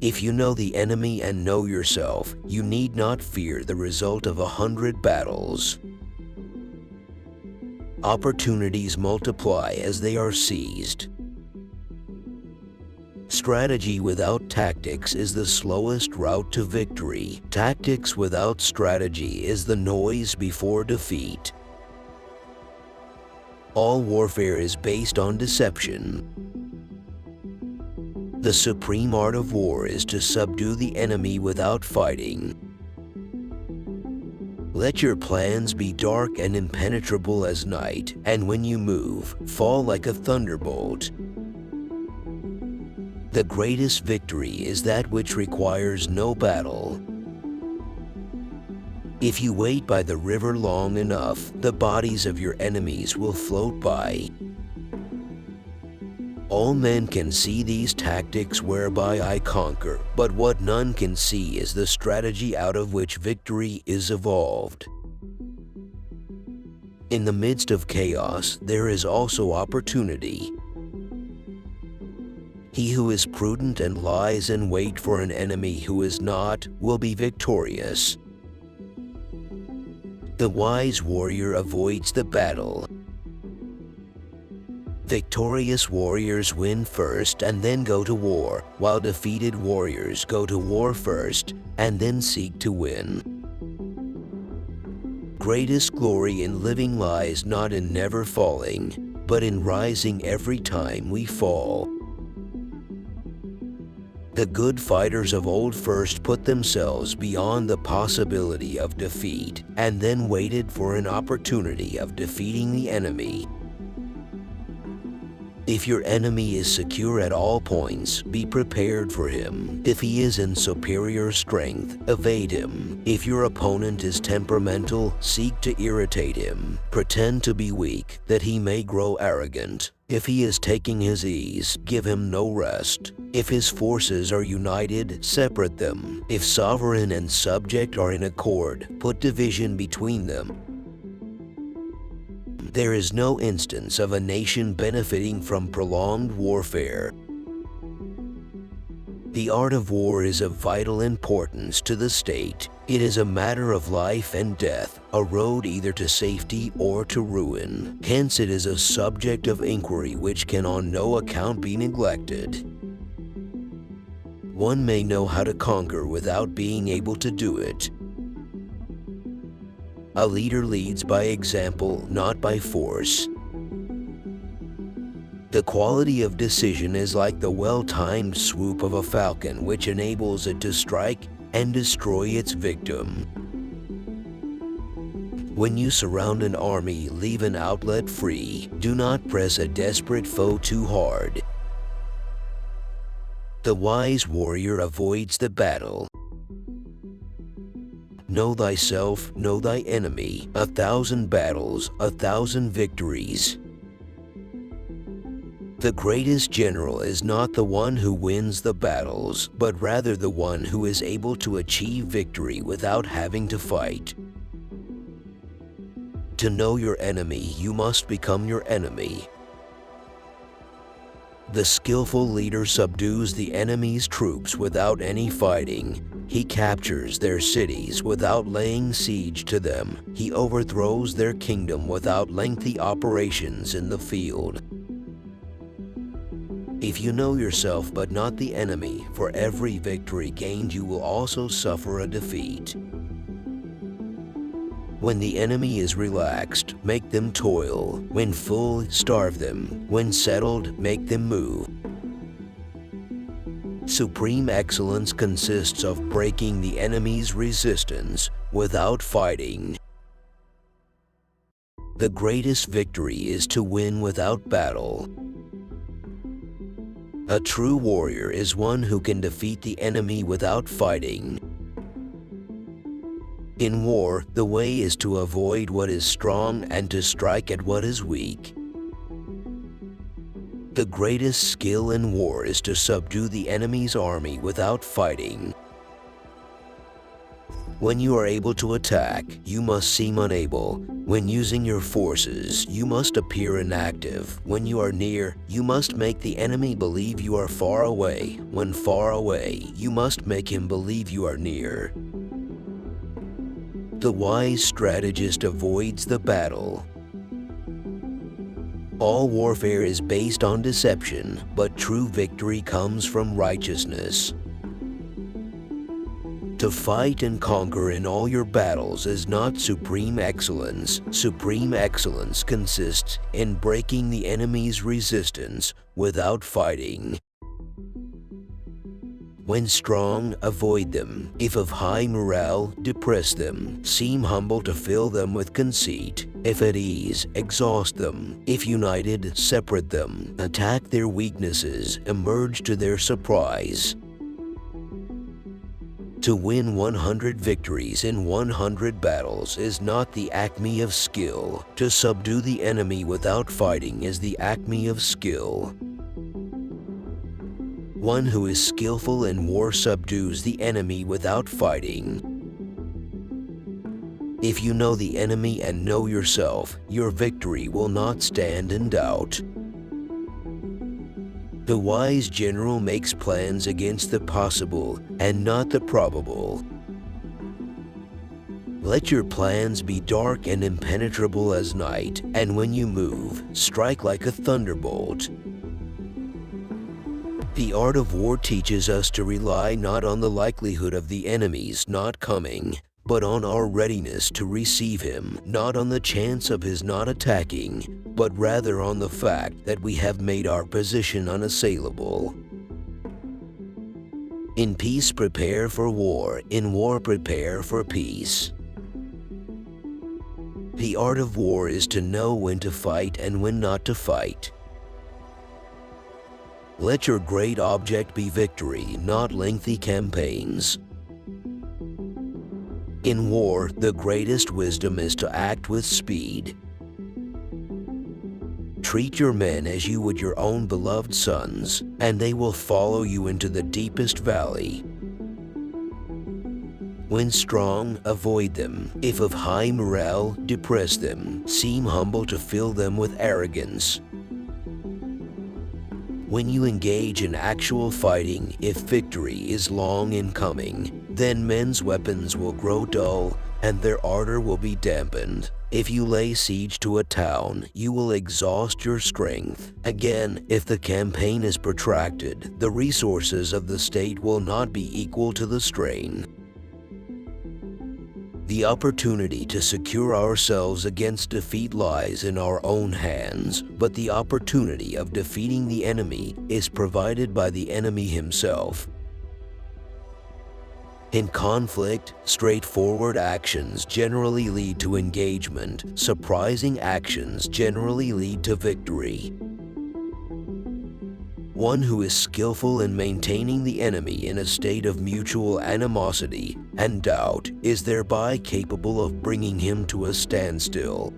If you know the enemy and know yourself, you need not fear the result of 100 battles. Opportunities multiply as they are seized. Strategy without tactics is the slowest route to victory. Tactics without strategy is the noise before defeat. All warfare is based on deception. The supreme art of war is to subdue the enemy without fighting. Let your plans be dark and impenetrable as night, and when you move, fall like a thunderbolt. The greatest victory is that which requires no battle. If you wait by the river long enough, the bodies of your enemies will float by. All men can see these tactics whereby I conquer, but what none can see is the strategy out of which victory is evolved. In the midst of chaos, there is also opportunity. He who is prudent and lies in wait for an enemy who is not, will be victorious. The wise warrior avoids the battle. Victorious warriors win first and then go to war, while defeated warriors go to war first and then seek to win. Greatest glory in living lies not in never falling, but in rising every time we fall. The good fighters of old first put themselves beyond the possibility of defeat and then waited for an opportunity of defeating the enemy. If your enemy is secure at all points, be prepared for him. If he is in superior strength, evade him. If your opponent is temperamental, seek to irritate him. Pretend to be weak, that he may grow arrogant. If he is taking his ease, give him no rest. If his forces are united, separate them. If sovereign and subject are in accord, put division between them. There is no instance of a nation benefiting from prolonged warfare. The art of war is of vital importance to the state. It is a matter of life and death, a road either to safety or to ruin. Hence it is a subject of inquiry which can on no account be neglected. One may know how to conquer without being able to do it. A leader leads by example, not by force. The quality of decision is like the well-timed swoop of a falcon, which enables it to strike and destroy its victim. When you surround an army, leave an outlet free. Do not press a desperate foe too hard. The wise warrior avoids the battle. Know thyself, know thy enemy. 1,000 battles, 1,000 victories. The greatest general is not the one who wins the battles, but rather the one who is able to achieve victory without having to fight. To know your enemy, you must become your enemy. The skillful leader subdues the enemy's troops without any fighting. He captures their cities without laying siege to them. He overthrows their kingdom without lengthy operations in the field. If you know yourself but not the enemy, for every victory gained you will also suffer a defeat. When the enemy is relaxed, make them toil. When full, starve them. When settled, make them move. Supreme excellence consists of breaking the enemy's resistance without fighting. The greatest victory is to win without battle. A true warrior is one who can defeat the enemy without fighting. In war, the way is to avoid what is strong and to strike at what is weak. The greatest skill in war is to subdue the enemy's army without fighting. When you are able to attack, you must seem unable. When using your forces, you must appear inactive. When you are near, you must make the enemy believe you are far away. When far away, you must make him believe you are near. The wise strategist avoids the battle. All warfare is based on deception, but true victory comes from righteousness. To fight and conquer in all your battles is not supreme excellence. Supreme excellence consists in breaking the enemy's resistance without fighting. When strong, avoid them. If of high morale, depress them. Seem humble to fill them with conceit. If at ease, exhaust them. If united, separate them. Attack their weaknesses, emerge to their surprise. To win 100 victories in 100 battles is not the acme of skill. To subdue the enemy without fighting is the acme of skill. One who is skillful in war subdues the enemy without fighting. If you know the enemy and know yourself, your victory will not stand in doubt. The wise general makes plans against the possible and not the probable. Let your plans be dark and impenetrable as night, and when you move, strike like a thunderbolt. The art of war teaches us to rely not on the likelihood of the enemy's not coming, but on our readiness to receive him, not on the chance of his not attacking, but rather on the fact that we have made our position unassailable. In peace, prepare for war. In war, prepare for peace. The art of war is to know when to fight and when not to fight. Let your great object be victory, not lengthy campaigns. In war, the greatest wisdom is to act with speed. Treat your men as you would your own beloved sons, and they will follow you into the deepest valley. When strong, avoid them. If of high morale, depress them. Seem humble to fill them with arrogance. When you engage in actual fighting, if victory is long in coming, then men's weapons will grow dull and their ardor will be dampened. If you lay siege to a town, you will exhaust your strength. Again, if the campaign is protracted, the resources of the state will not be equal to the strain. The opportunity to secure ourselves against defeat lies in our own hands, but the opportunity of defeating the enemy is provided by the enemy himself. In conflict, straightforward actions generally lead to engagement. Surprising actions generally lead to victory. One who is skillful in maintaining the enemy in a state of mutual animosity and doubt is thereby capable of bringing him to a standstill.